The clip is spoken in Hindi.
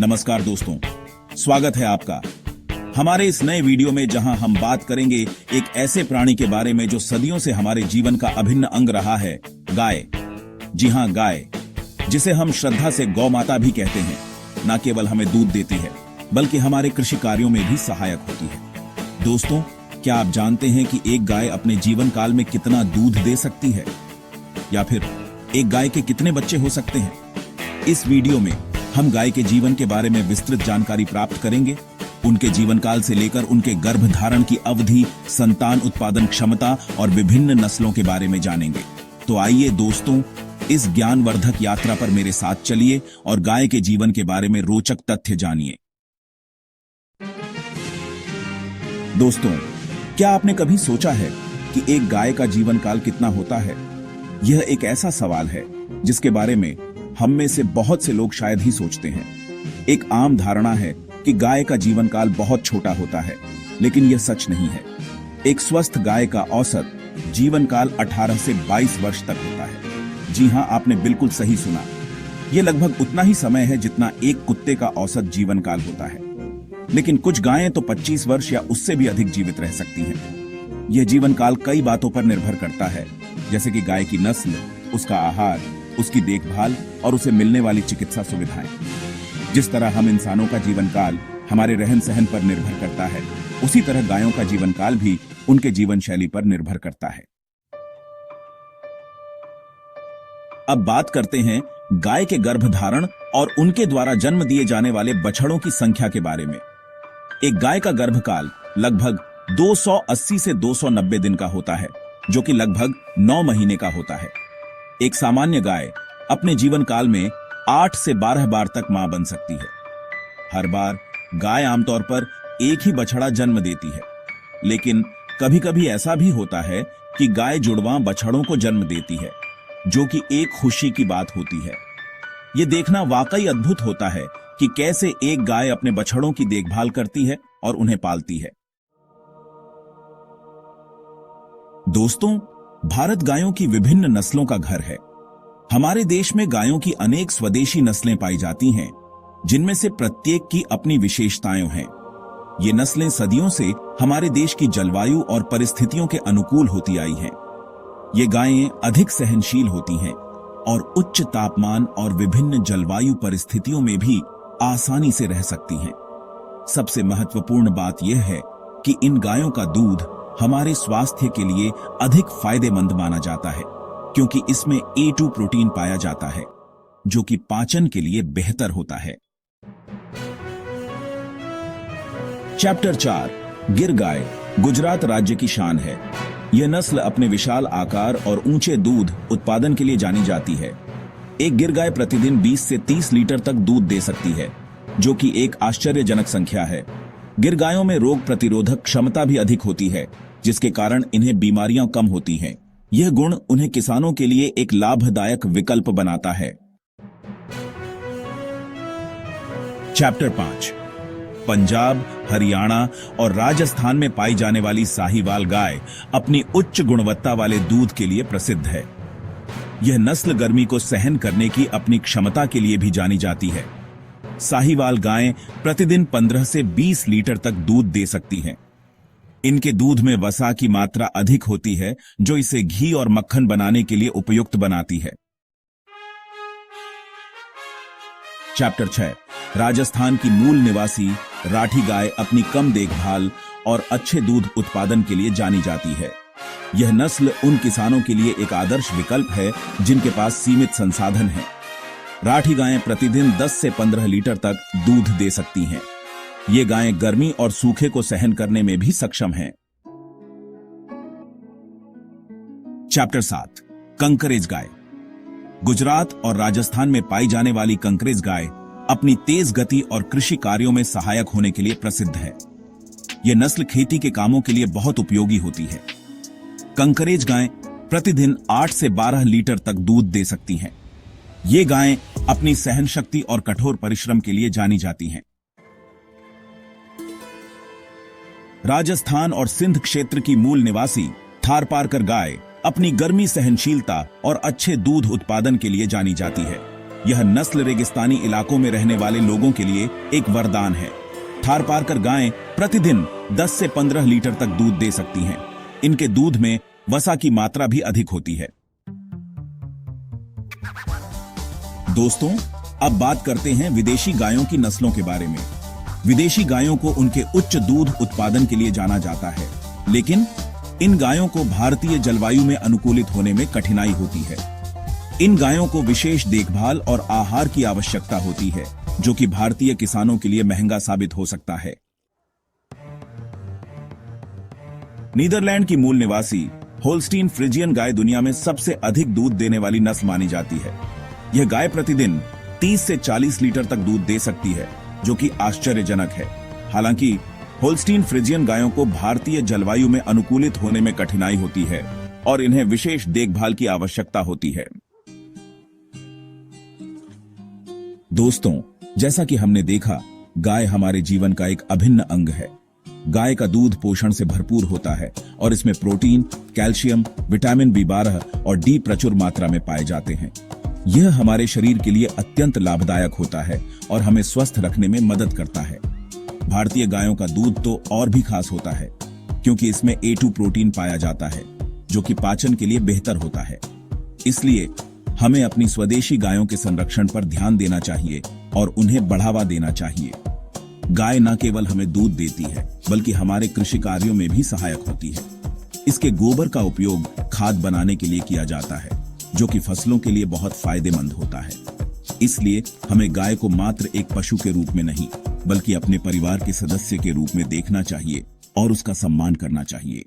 नमस्कार दोस्तों, स्वागत है आपका हमारे इस नए वीडियो में, जहां हम बात करेंगे एक ऐसे प्राणी के बारे में जो सदियों से हमारे जीवन का अभिन्न अंग रहा है, गाय। जी हां, गाय, जिसे हम श्रद्धा से गौ माता भी कहते हैं। न केवल हमें दूध देती है, बल्कि हमारे कृषि कार्यों में भी सहायक होती है। दोस्तों, क्या आप जानते हैं कि एक गाय अपने जीवन काल में कितना दूध दे सकती है, या फिर एक गाय के कितने बच्चे हो सकते हैं? इस वीडियो में हम गाय के जीवन के बारे में विस्तृत जानकारी प्राप्त करेंगे। उनके जीवन काल से लेकर उनके गर्भधारण की अवधि, संतान उत्पादन क्षमता और विभिन्न नस्लों के बारे में जानेंगे। तो आइए दोस्तों, इस ज्ञानवर्धक यात्रा पर मेरे साथ चलिए और गाय के जीवन के बारे में रोचक तथ्य जानिए। दोस्तों, क्या आपने कभी सोचा है कि एक गाय का जीवन काल कितना होता है? यह एक ऐसा सवाल है जिसके बारे में हम में से बहुत से लोग शायद ही सोचते हैं। एक आम धारणा है कि गाय का जीवन काल बहुत छोटा होता है, लेकिन यह सच नहीं है। एक स्वस्थ गाय का औसत जीवन काल 18 से 22 वर्ष तक होता है। जी हां, आपने बिल्कुल सही सुना। यह लगभग उतना ही समय है जितना एक कुत्ते का औसत जीवन काल होता है। लेकिन कुछ गायें तो 25 वर्ष या उससे भी अधिक जीवित रह सकती हैं। यह जीवन काल कई बातों पर निर्भर करता है, जैसे कि गाय की नस्ल, उसका आहार, उसकी देखभाल और उसे मिलने वाली चिकित्सा सुविधाएं। जिस तरह हम इंसानों का जीवन काल हमारे रहन सहन पर निर्भर करता है, उसी तरह गायों का जीवन काल भी उनके जीवन शैली पर निर्भर करता है। अब बात करते हैं गाय के गर्भधारण और उनके द्वारा जन्म दिए जाने वाले बछड़ों की संख्या के बारे में। एक गाय का गर्भकाल लगभग 280 से 290 दिन का होता है, जो कि लगभग 9 महीने का होता है। एक सामान्य गाय अपने जीवन काल में 8 से 12 बार तक मां बन सकती है। हर बार गाय आमतौर पर एक ही बछड़ा जन्म देती है, लेकिन कभी-कभी ऐसा भी होता है कि गाय जुड़वां बछड़ों को जन्म देती है, जो कि एक खुशी की बात होती है। यह देखना वाकई अद्भुत होता है कि कैसे एक गाय अपने बछड़ों की देखभाल करती है और उन्हें पालती है। दोस्तों, भारत गायों की विभिन्न नस्लों का घर है। हमारे देश में गायों की अनेक स्वदेशी नस्लें पाई जाती हैं, जिनमें से प्रत्येक की अपनी विशेषताएं हैं। ये नस्लें सदियों से हमारे देश की जलवायु और परिस्थितियों के अनुकूल होती आई हैं। ये गायें अधिक सहनशील होती हैं और उच्च तापमान और विभिन्न जलवायु परिस्थितियों में भी आसानी से रह सकती हैं। सबसे महत्वपूर्ण बात यह है कि इन गायों का दूध हमारे स्वास्थ्य के लिए अधिक फायदेमंद माना जाता है, क्योंकि इसमें A2 प्रोटीन पाया जाता है, जो कि पाचन के लिए बेहतर होता है। चैप्टर 4, गिर गाय गुजरात राज्य की शान है। यह नस्ल अपने विशाल आकार और ऊंचे दूध उत्पादन के लिए जानी जाती है। एक गिर गाय प्रतिदिन 20 से 30 लीटर तक दूध दे सकती है, जो कि एक आश्चर्यजनक संख्या है। गिर गायों में रोग प्रतिरोधक क्षमता भी अधिक होती है, जिसके कारण इन्हें बीमारियां कम होती हैं। यह गुण उन्हें किसानों के लिए एक लाभदायक विकल्प बनाता है। चैप्टर 5, पंजाब, हरियाणा और राजस्थान में पाई जाने वाली साहीवाल गाय अपनी उच्च गुणवत्ता वाले दूध के लिए प्रसिद्ध है। यह नस्ल गर्मी को सहन करने की अपनी क्षमता के लिए भी जानी जाती है। साहीवाल गायें प्रतिदिन 15 से 20 लीटर तक दूध दे सकती हैं। इनके दूध में वसा की मात्रा अधिक होती है, जो इसे घी और मक्खन बनाने के लिए उपयुक्त बनाती है। चैप्टर 6, राजस्थान की मूल निवासी राठी गाय अपनी कम देखभाल और अच्छे दूध उत्पादन के लिए जानी जाती है। यह नस्ल उन किसानों के लिए एक आदर्श विकल्प है जिनके पास सीमित संसाधन हैं। राठी गायें प्रतिदिन 10 से 15 लीटर तक दूध दे सकती हैं। ये गायें गर्मी और सूखे को सहन करने में भी सक्षम हैं। चैप्टर 7, कंकरेज गाय। गुजरात और राजस्थान में पाई जाने वाली कंकरेज गाय अपनी तेज गति और कृषि कार्यों में सहायक होने के लिए प्रसिद्ध है। यह नस्ल खेती के कामों के लिए बहुत उपयोगी होती है। कंकरेज गायें प्रतिदिन 8 से 12 लीटर तक दूध दे सकती हैं। ये गायें अपनी सहन शक्ति और कठोर परिश्रम के लिए जानी जाती हैं। राजस्थान और सिंध क्षेत्र की मूल निवासी थारपारकर गाय अपनी गर्मी सहनशीलता और अच्छे दूध उत्पादन के लिए जानी जाती है। यह नस्ल रेगिस्तानी इलाकों में रहने वाले लोगों के लिए एक वरदान है। थारपारकर गायें प्रतिदिन 10 से 15 लीटर तक दूध दे सकती हैं। इनके दूध में वसा की मात्रा भी अधिक होती है। दोस्तों, अब बात करते हैं विदेशी गायों की नस्लों के बारे में। विदेशी गायों को उनके उच्च दूध उत्पादन के लिए जाना जाता है, लेकिन इन गायों को भारतीय जलवायु में अनुकूलित होने में कठिनाई होती है। इन गायों को विशेष देखभाल और आहार की आवश्यकता होती है, जो कि भारतीय किसानों के लिए महंगा साबित हो सकता है। नीदरलैंड की मूल निवासी होल्स्टीन फ्रिजियन गाय दुनिया में सबसे अधिक दूध देने वाली नस्ल मानी जाती है। यह गाय प्रतिदिन 30 से 40 लीटर तक दूध दे सकती है, जो कि आश्चर्यजनक है। हालांकि होल्स्टीन फ्रिजियन गायों को भारतीय जलवायु में अनुकूलित होने में कठिनाई होती है और इन्हें विशेष देखभाल की आवश्यकता होती है। दोस्तों, जैसा कि हमने देखा, गाय हमारे जीवन का एक अभिन्न अंग है। गाय का दूध पोषण से भरपूर होता है और इसमें प्रोटीन, कैल्शियम, विटामिन B12 और डी प्रचुर मात्रा में पाए जाते हैं। यह हमारे शरीर के लिए अत्यंत लाभदायक होता है और हमें स्वस्थ रखने में मदद करता है। भारतीय गायों का दूध तो और भी खास होता है, क्योंकि इसमें A2 प्रोटीन पाया जाता है, जो कि पाचन के लिए बेहतर होता है। इसलिए हमें अपनी स्वदेशी गायों के संरक्षण पर ध्यान देना चाहिए और उन्हें बढ़ावा देना चाहिए। गाय न केवल हमें दूध देती है, बल्कि हमारे कृषि कार्यों में भी सहायक होती है। इसके गोबर का उपयोग खाद बनाने के लिए किया जाता है, जो कि फसलों के लिए बहुत फायदेमंद होता है। इसलिए हमें गाय को मात्र एक पशु के रूप में नहीं, बल्कि अपने परिवार के सदस्य के रूप में देखना चाहिए और उसका सम्मान करना चाहिए।